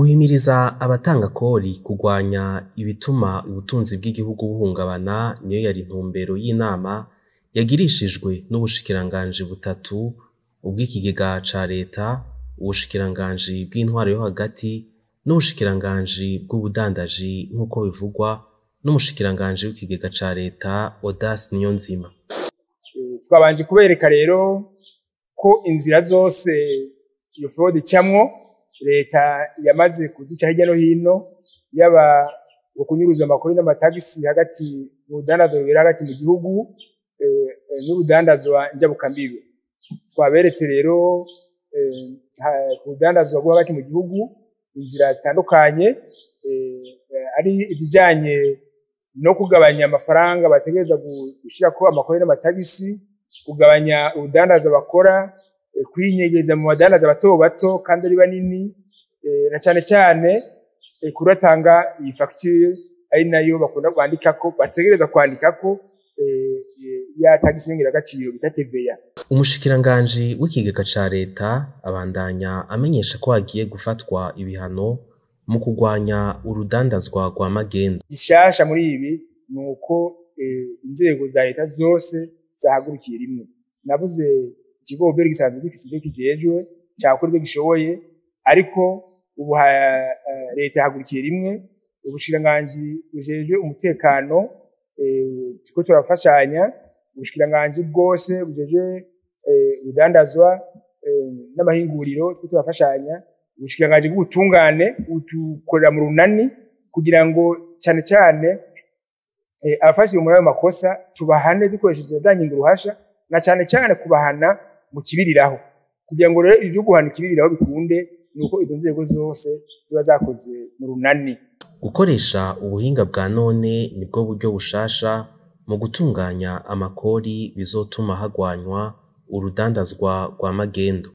Guhimiriza abatanga kori kurwanya ibituma ubutunzi bw'igihugu buhungabana niyo yari intumbero y'inama yagirishijwe n'ubushikiranganji butatu, ubw'ikigega ca leta, ubushikiranganji bw'intwaro yo hagati n'ubushikiranganji bw'ubudandaji nk'uko bivugwa n'umushikiranganji w'ikigega ca leta Audace Niyonzima. Twabanje kubereka rero ko inzira zose iyo fraude icamwo leta yamaze kuzica hirya no hino, yaba ukunyuruza amakuru n'amatagisi hagati mu budandazo bubera hagati mu gihugu n'urudandazwa njyabukambibe. Twaberetse rero ku rudandazwa rwo hagati mu gihugu inzira zitandukanye, ari izijanye no kugabanya amafaranga bategereza gushirako amakuru n'amatagisi, kugabanya urudandaza bakora, kwinyegeza mu badandaza bato bato kandi ari banini, na cyane cyane kuratanga iyi facture ari nayo bakunda kwandikako, bategereza kwandikako ya tagisi y'ingiragaciro bita TVA. Umushikiranganji w'ikigega ca leta abandanya amenyesha ko hagiye gufatwa ibihano mu kurwanya urudandazwa rwa magendu. Gishasha muri ibi nuko inzego za leta zose zahagurukiye rimwe. Navuze ikigo Oberi gisanzwe gifise ibyo kijejwe cyakora ibyo gishoboye, ariko ubu leta yahagurukiye rimwe. Ubushikiranganji bujejwe umutekano tuko turafashanya, ubushikiranganji bwose bujejwe udandazwa n'amahinguriro tuko turafashanya, ubushikiranganji bw'ubutungane utukorera mu runani kugira ngo cyane cyane abafashe muri ayo makosa tubahane dukoresheje dangingo ruhasha, na cyane cyane kubahana mu kibiriraho, kugira ngo rero ivyo guhana ikibiriraho bikunde nuko izo nzego zose ziba zakoze mu runani. Gukoresha ubuhinga bwa none nibwo buryo bushasha mu gutunganya amakori bizotuma hagwanywa urudandazwa rwa magendu.